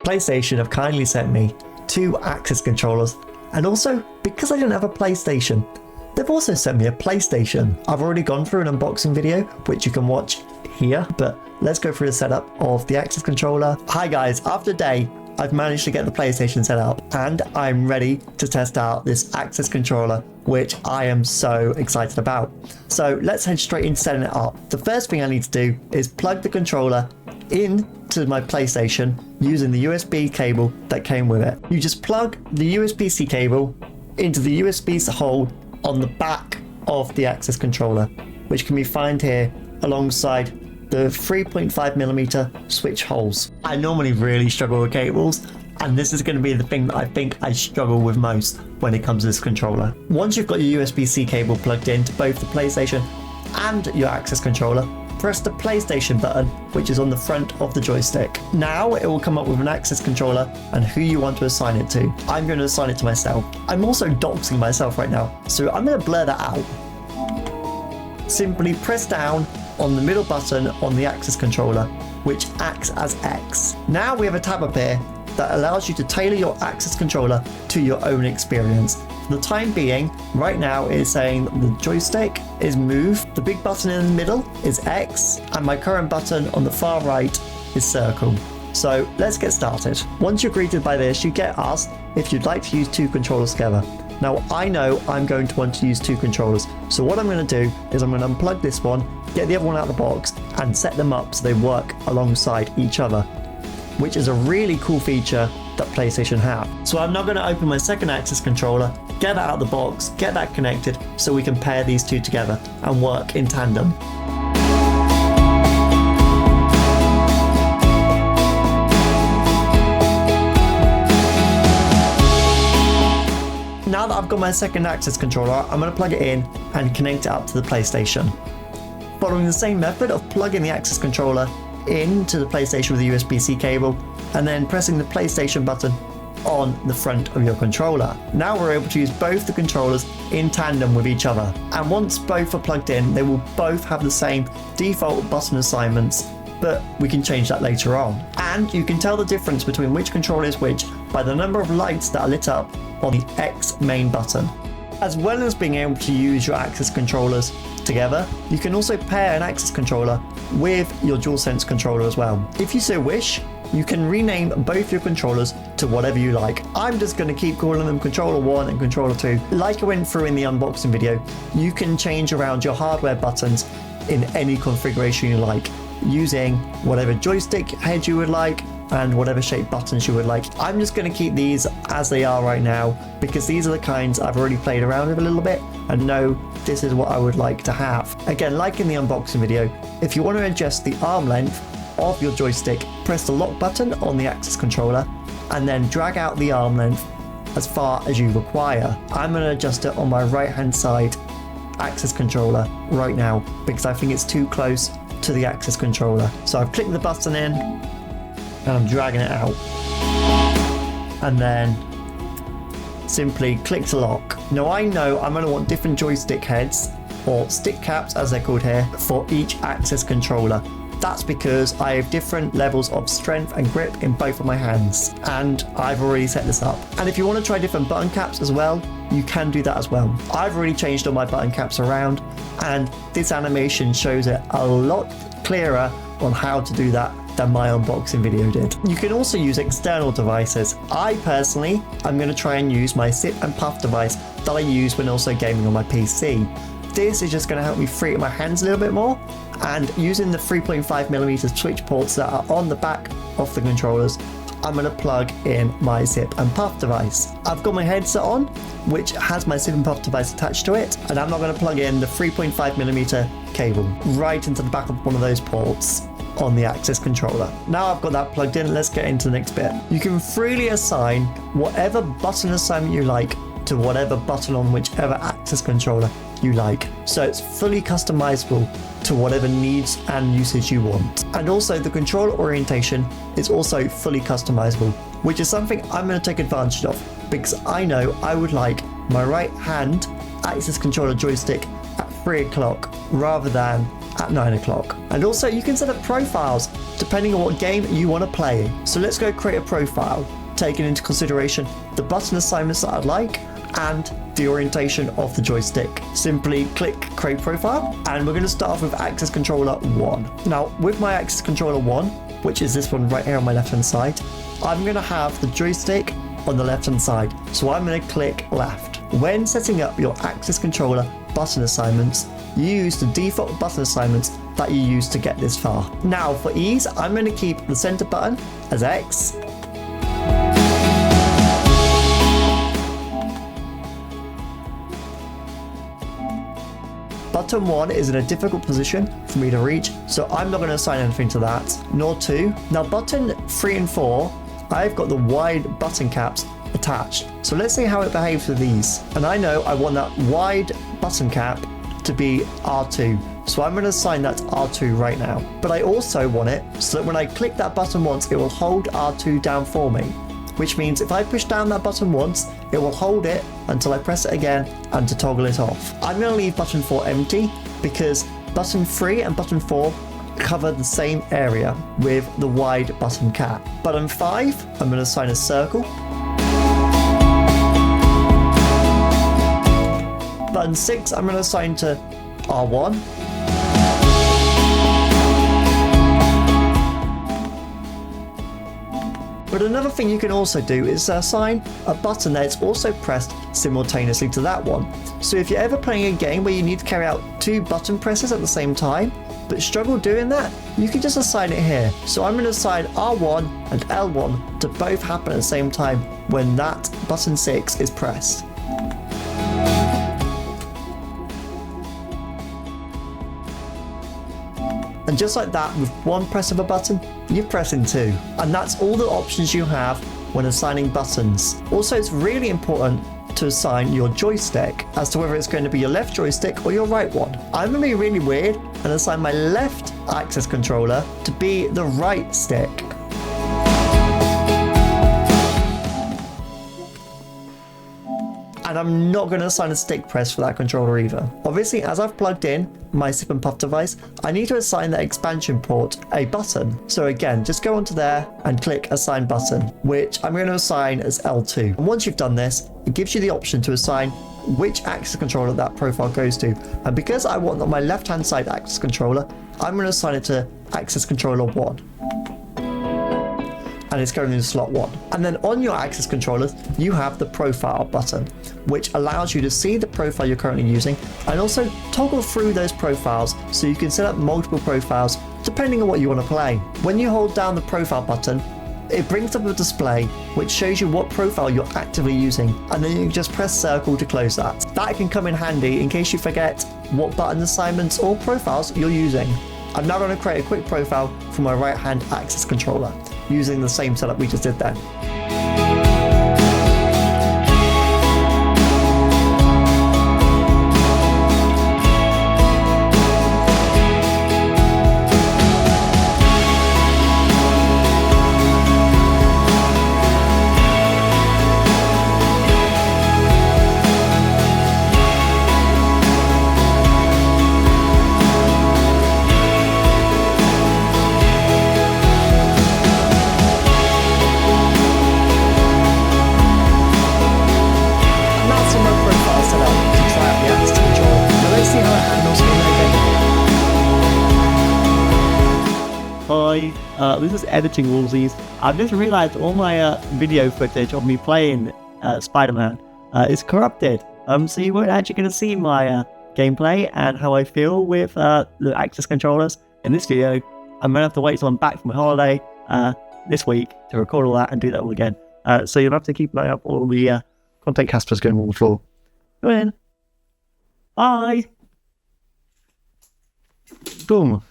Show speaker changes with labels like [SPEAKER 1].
[SPEAKER 1] PlayStation have kindly sent me 2 Access controllers, and also because I didn't have a PlayStation, they've also sent me a PlayStation. I've already gone through an unboxing video which you can watch here, but let's go through the setup of the Access controller. Hi guys, after a day I've managed to get the PlayStation set up and I'm ready to test out this Access controller, which I am so excited about. So let's head straight into setting it up. The first thing I need to do is plug the controller into my PlayStation using the USB cable that came with it. You just plug the USB-C cable into the USB hole on the back of the Access controller, which can be found here alongside the 3.5mm switch holes. I normally really struggle with cables, and this is going to be the thing that I think I struggle with most when it comes to this controller. Once you've got your USB-C cable plugged into both the PlayStation and your Access controller, press the PlayStation button, which is on the front of the joystick. Now it will come up with an Access controller and who you want to assign it to. I'm going to assign it to myself. I'm also doxing myself right now, so I'm going to blur that out. Simply press down on the middle button on the Access controller, which acts as X. Now we have a tab up here that allows you to tailor your Access controller to your own experience. For the time being, right now it is saying the joystick is move, the big button in the middle is X, and my current button on the far right is circle. So let's get started. Once you're greeted by this, you get asked if you'd like to use 2 controllers together. Now I know I'm going to want to use 2 controllers, so what I'm going to do is I'm going to unplug this one, get the other one out of the box, and set them up so they work alongside each other, which is a really cool feature that PlayStation have. So I'm now going to open my second Access controller, get that out of the box, get that connected so we can pair these 2 together and work in tandem. Now that I've got my second Access controller, I'm going to plug it in and connect it up to the PlayStation. Following the same method of plugging the Access controller into the PlayStation with a USB-C cable and then pressing the PlayStation button on the front of your controller. Now we're able to use both the controllers in tandem with each other, and once both are plugged in they will both have the same default button assignments, but we can change that later on. And you can tell the difference between which controller is which by the number of lights that are lit up on the X main button. As well as being able to use your Access controllers together, you can also pair an Access controller with your DualSense controller as well. If you so wish, you can rename both your controllers to whatever you like. I'm just going to keep calling them Controller 1 and Controller 2. Like I went through in the unboxing video, you can change around your hardware buttons in any configuration you like, using whatever joystick head you would like and whatever shape buttons you would like. I'm just going to keep these as they are right now because these are the kinds I've already played around with a little bit and know this is what I would like to have. Again, like in the unboxing video, if you want to adjust the arm length of your joystick, press the lock button on the Access controller and then drag out the arm length as far as you require. I'm going to adjust it on my right hand side Access controller right now because I think it's too close to the Access controller. So I've clicked the button in and I'm dragging it out, and then simply click to lock. Now I know I'm going to want different joystick heads, or stick caps as they're called here, for each Access controller. That's because I have different levels of strength and grip in both of my hands, and I've already set this up. And if you want to try different button caps as well, you can do that as well. I've already changed all my button caps around, and this animation shows it a lot clearer on how to do that than my unboxing video did. You can also use external devices. I personally am going to try and use my Sip and Puff device that I use when also gaming on my PC. This is just going to help me free up my hands a little bit more, and using the 3.5mm switch ports that are on the back of the controllers, I'm going to plug in my Sip and Puff device. I've got my headset on, which has my Sip and Puff device attached to it, and I'm not going to plug in the 3.5mm cable right into the back of one of those ports on the Access controller. Now I've got that plugged in, let's get into the next bit. You can freely assign whatever button assignment you like to whatever button on whichever Access controller you like. So it's fully customizable to whatever needs and usage you want. And also the controller orientation is also fully customizable, which is something I'm going to take advantage of because I know I would like my right hand Access controller joystick at 3 o'clock rather than at 9 o'clock. And also you can set up profiles to depending on what game you want to play. So let's go create a profile, taking into consideration the button assignments that I'd like and the orientation of the joystick. Simply click create profile, and we're going to start off with Access Controller 1. Now with my Access Controller 1, which is this one right here on my left hand side, I'm going to have the joystick on the left hand side, so I'm going to click left. When setting up your Access Controller button assignments, you use the default button assignments that you use to get this far. Now for ease, I'm going to keep the center button as X, button 1 is in a difficult position for me to reach, so I'm not going to assign anything to that, nor 2. Now button 3 and 4, I've got the wide button caps attached. So let's see how it behaves with these. And I know I want that wide button cap to be R2. So I'm going to assign that to R2 right now. But I also want it so that when I click that button once, it will hold R2 down for me. Which means if I push down that button once, it will hold it until I press it again and to toggle it off. I'm going to leave button 4 empty because button 3 and button 4 cover the same area with the wide button cap. Button 5, I'm going to assign a circle. Button 6, I'm going to assign to R1. But another thing you can also do is assign a button that's also pressed simultaneously to that one. So if you're ever playing a game where you need to carry out 2 button presses at the same time, but struggle doing that, you can just assign it here. So I'm going to assign R1 and L1 to both happen at the same time when that button 6 is pressed. And just like that, with one press of a button, you're pressing 2. And that's all the options you have when assigning buttons. Also, it's really important to assign your joystick as to whether it's going to be your left joystick or your right one. I'm going to be really weird and assign my left access controller to be the right stick. And I'm not going to assign a stick press for that controller either. Obviously, as I've plugged in my sip and puff device, I need to assign that expansion port a button. So again, just go onto there and click assign button, which I'm going to assign as L2. And once you've done this, it gives you the option to assign which access controller that profile goes to. And because I want on my left hand side access controller, I'm going to assign it to access controller 1. And it's going in slot 1. And then on your access controllers, you have the profile button, which allows you to see the profile you're currently using and also toggle through those profiles so you can set up multiple profiles depending on what you want to play. When you hold down the profile button, it brings up a display which shows you what profile you're actively using, and then you can just press circle to close that. That can come in handy in case you forget what button assignments or profiles you're using. I'm now going to create a quick profile for my right hand access controller using the same setup we just did then.
[SPEAKER 2] Hi, this is Editing Woolsies. I've just realized all my video footage of me playing Spider-Man is corrupted. So you weren't actually going to see my gameplay and how I feel with the access controllers in this video. I'm going to have to wait till I'm back from holiday this week to record all that and do that all again. So you'll have to keep an eye out for all the content casters going on the floor. Go in. Bye. Boom.